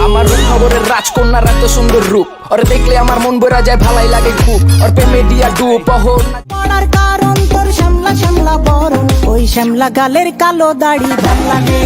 আমার খবরের রাজকন্যার এত সুন্দর রূপ, ওরে দেখলে আমার মন ভরা যায়, ভালাই লাগে খুব, ওর প্রেমে দিয়া ডুব। পড়ার কারণ তোর শ্যামলা শ্যামলা বরণ, ওই শ্যামলা গালের কালো দাড়ি ভাল লাগে।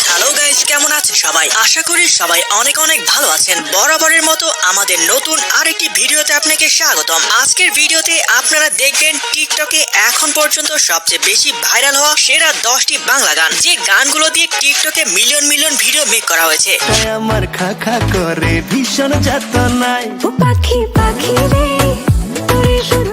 হ্যালো গাইস, কেমন আছেন সবাই? আশা করি সবাই অনেক অনেক ভালো আছেন। বরাবরের মতো আমাদের নতুন আরেকটি ভিডিওতে আপনাকে স্বাগতম। আজকের ভিডিওতে আপনারা দেখবেন টিকটকে এখন পর্যন্ত সবচেয়ে বেশি ভাইরাল হওয়া সেরা 10টি বাংলা গান, যে গানগুলো দিয়ে টিকটকে মিলিয়ন মিলিয়ন ভিডিও মেক করা হয়েছে। আমার খা খা করে ভীষণ যাতনায়, ও পাখি পাখি রে তোরে শুরু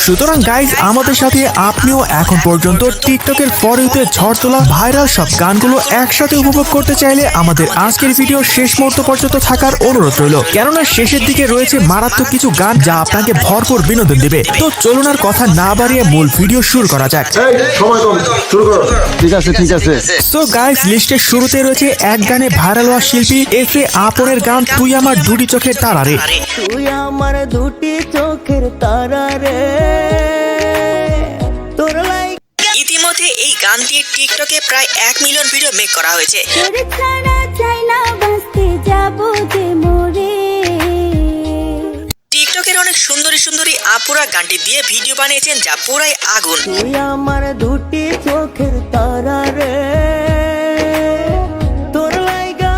সুতরাং গাইজ, আমাদের সাথে আপনিও এখন পর্যন্ত টিকটকের ফরিতে ঝড় তোলা ভাইরাল সব গানগুলো একসাথে উপভোগ করতে চাইলে আমাদের আজকের ভিডিও শেষ মুহূর্ত পর্যন্ত থাকার অনুরোধ রইল, কেননা শেষের দিকে রয়েছে মারাত্মক কিছু গান যা আপনাকে ভরপুর বিনোদন দিবে। তো চলুন আর কথা না বাড়িয়ে মূল ভিডিও শুরু করা যাক। ঠিক আছে। সো গাইজ, লিস্টের শুরুতে রয়েছে এক গানে ভাইরাল হওয়া শিল্পী এফ এ আপনের গান তুই আমার দুটি চোখের তারা রে। তুই আমার দুটি চোখের তারা রে, তোর লাইক। ইতিমধ্যে এই গান দিয়ে টিকটকে প্রায় 1 মিলিয়ন ভিডিও মেক করা হয়েছে। তোরে ছাড়া চাই না বাঁচতে যাবো যে মরে। টিকটকের অনেক সুন্দরী সুন্দরী আপুরা গানটি দিয়ে ভিডিও বানিয়েছেন যা পুরাই আগুন। তুই আমার দুটি চোখের তারা রে, তোর লাইগা।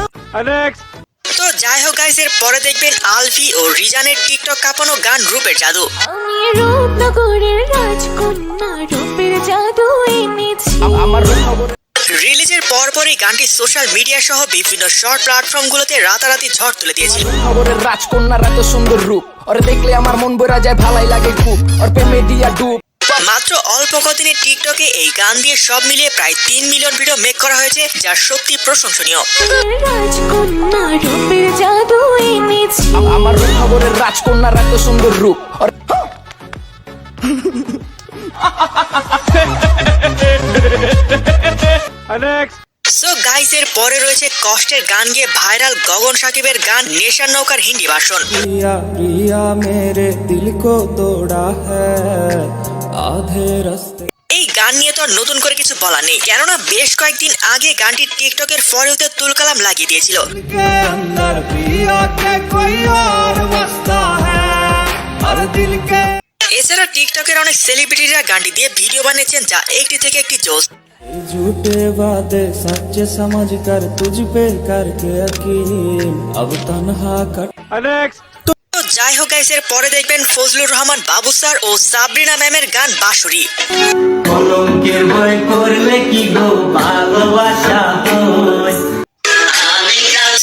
তো যাই হোক গাইস, এর পরে দেখবেন আলফি ও রিজানের টিকটক কাঁপানো গান রূপের জাদু। আমি রূপনগরের রাজকন্যা, রূপের জাদু এনেছি। আমার খবর রিলিজের পরপরই গানটি সোশ্যাল মিডিয়া সহ বিভিন্ন শর্ট প্ল্যাটফর্মগুলোতে রাতারাতি ঝড় তুলে দিয়েছিল। খবরের রাজকন্যার এত সুন্দর রূপ, ওরে দেখলে আমার মন ভরা যায়, ভালাই লাগে খুব, ওর প্রেমে দিয়া ডুব। মাত্র অল্প কদিনে টিকটকে এই গান দিয়ে সব মিলিয়ে প্রায় 3 মিলিয়ন ভিডিও মেক করা হয়েছে, যা সত্যি প্রশংসনীয়। রাজকন্যা, রূপের জাদু এনেছি। আমার খবরের রাজকন্যার এত সুন্দর রূপ, সো গাইস, এর পরে রয়েছে কষ্টের গান গিয়ে ভাইরাল গগন সাকিবের গান নেশার নৌকার হিন্দি ভার্সন। प्रिया प्रिया मेरे दिल को तोड़ा है आधे रास्ते। এই গান নিয়ে তো আর নতুন করে কিছু বলার নেই, কেননা বেশ কয়েকদিন আগে গানটি টিকটকের ফরিতে তুলকালাম লাগিয়ে দিয়েছিল। के अंदर प्रिया के कोई और बसता है हर दिल के। এছাড়া টিকটকের অনেক সেলিব্রিটিরা গানটি দিয়ে ভিডিও বানিয়েছেন যা একটি থেকে একটি জোস। झूठे वादे सच्चे समझ कर तुझ पे करके यकीन अब तन्हा कर। তো যাই হোক গাইস, এর পরে দেখবেন ফজলুর রহমান বাবু স্যার ও সাবরিনা ম্যামের গান বাঁশুরি। কলঙ্কের ভয় করলে কি গো ভালোবাসা হয়।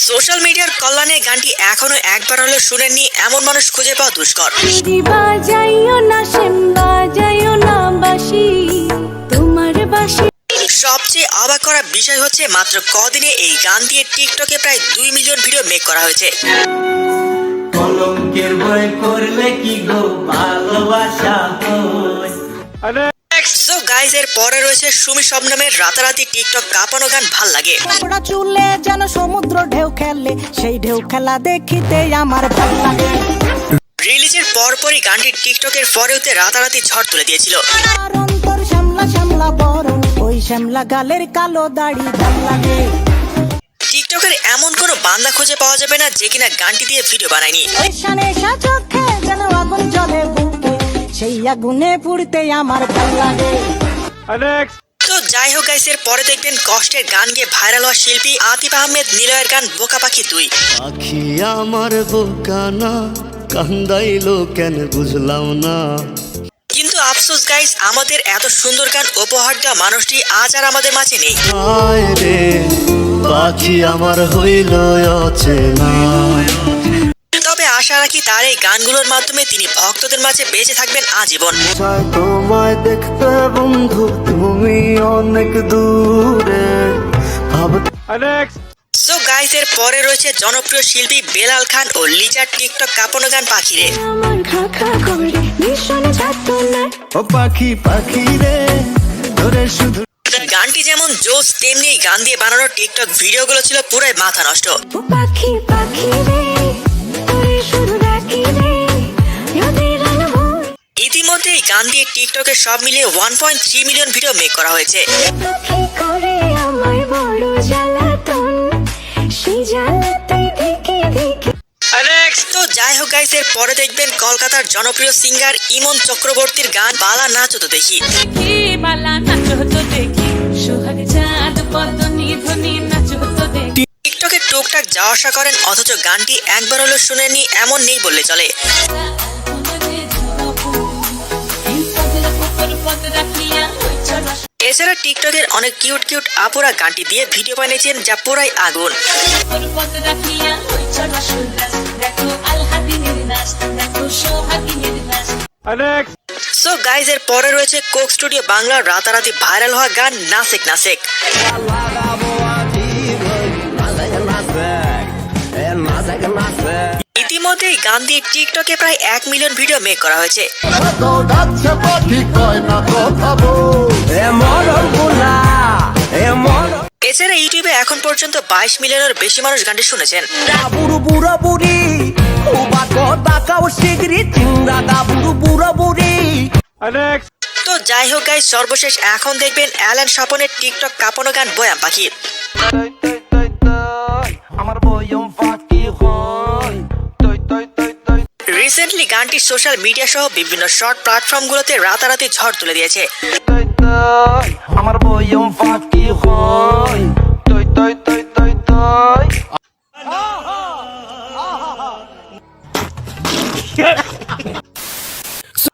সোশ্যাল মিডিয়ার কল্যাণে গানটি এখনো একবার হলেও শুনেননি এমন মানুষ খুঁজে পাওয়া দুষ্কর। বাজাইও না শ্যাম, বাজাইও না বাঁশি, তোমার বাঁশি। সবচেয়ে অবাক করা বিষয় হচ্ছে মাত্র কদিনে এই গান দিয়ে টিকটকে প্রায় 2 মিলিয়ন ভিডিও মেক করা হয়েছে। কলঙ্কের ভয় করলে কি গো ভালোবাসা হয়। সো গাইস, এর পরে রয়েছে সুমি শবনমের রাতারাতি টিকটক কাঁপানো গান ভাল লাগে। ওরা চুলে যেন সমুদ্র ঢেউ খেলে, সেই ঢেউ খেলা দেখিতে আমার ভাল লাগে। রিলিজের পরপরই গানটি টিকটকের ফরিতে রাতারাতি ঝড় তুলে দিয়েছিল। কারণ তোর শ্যামলা শ্যামলা বরণ, ওই শ্যামলা গালের কালো দাড়ি ভাল লাগে। টিকটকের এমন কোনো বান্দা খুঁজে পাওয়া যাবে না যে কিনা গানটি দিয়ে ভিডিও বানায়নি। নেশা নেশা চোখে যেন আগুন জ্বলে বুকে, সেই আগুনে পুড়তে আমার ভাল লাগে। তো যাই হোক গাইস, এর পরে দেখবেন কষ্টের গান গিয়ে ভাইরাল হওয়া শিল্পী আতিফ আহমেদ নিলয়ের গান বোকা পাখি 2। পাখি আমার বোকা না, কান্দাইলো কেন বুঝলাম না। কিন্তু আফসোস গাইস, আমাদের এত সুন্দর গান উপহার দেওয়া মানুষটি আজ আর আমাদের মাঝে নেই। হায় রে পাখি আমার হইল অচেনা। তবে আশা রাখি তার এই গানগুলোর মাধ্যমে তিনি ভক্তদের মাঝে বেঁচে থাকবেন আজীবন। চাই তোমায় দেখতে বন্ধু, তুমি অনেক দূরে সো গাইস, এর পরে রয়েছে জনপ্রিয় শিল্পী বেলাল খান ও লিজার টিকটক কাঁপানো গান পাখিরে। আমার খা খা করে ভীষণ যাতনা। ও পাখি পাখি রে ধরে শুধু। গানটি যেমন জোস, তেমনি এই গান দিয়ে বানানো টিকটক ভিডিওগুলো ছিল পুরাই মাথা নষ্ট। ও পাখি পাখি রে তোরে শুধু রাখি রে। ইতিমধ্যে এই গান দিয়ে টিকটকে সব মিলিয়ে 1.3 মিলিয়ন ভিডিও মেক করা হয়েছে। দুঃখে করে আমার বড় জ্বালাতন, সেই জ্বালাতে থেকে থেকে তো যাই হোক গাইস, এর পরে দেখবেন কলকাতার জনপ্রিয় সিঙ্গার ইমন চক্রবর্তীর গান বালা নাচো তো দেখি। দেখি বালা নাচো তো দেখি, সোহাগ চাঁদ পদ্মনি ধ্বনি নাচো তো দেখি। টিকটকে টুকটাক যাওয়া আসা করেন, অথচ গানটি একবার হলো শুনেনি এমন নেই বললে চলে। এছাড়া টিকটকের অনেক কিউট কিউট আপুরা গানটি দিয়ে ভিডিও বানিয়েছেন যা পুরাই আগুন। সো গাইজ, এর পরে রয়েছে কোক স্টুডিও বাংলার রাতারাতি ভাইরাল হওয়া গান নাসেক নাসেক। ইতিমধ্যেই গান দিয়ে টিকটকে প্রায় 1 মিলিয়ন ভিডিও মেক করা হয়েছে। এছাড়া ইউটিউবে এখন পর্যন্ত 22 মিলিয়নের বেশি মানুষ গানটি শুনেছেন। তো যাই হোক গাইস, সর্বশেষ এখন দেখবেন অ্যালেন স্বপনের টিকটক কাঁপানো গান বয়াম পাখি। রিসেন্টলি গানটি সোশ্যাল মিডিয়া সহ বিভিন্ন শর্ট প্ল্যাটফর্মগুলোতে রাতারাতি ঝড় তুলে দিয়েছে। আমার বয়ম ফাঁকি হয় তৈ তৈ তৈ তৈ তৈ।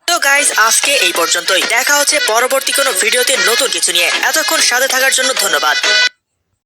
তো গাইস, আজকে এই পর্যন্তই। দেখা হচ্ছে পরবর্তী কোনো ভিডিওতে নতুন কিছু নিয়ে। এতক্ষণ সাথে থাকার জন্য ধন্যবাদ।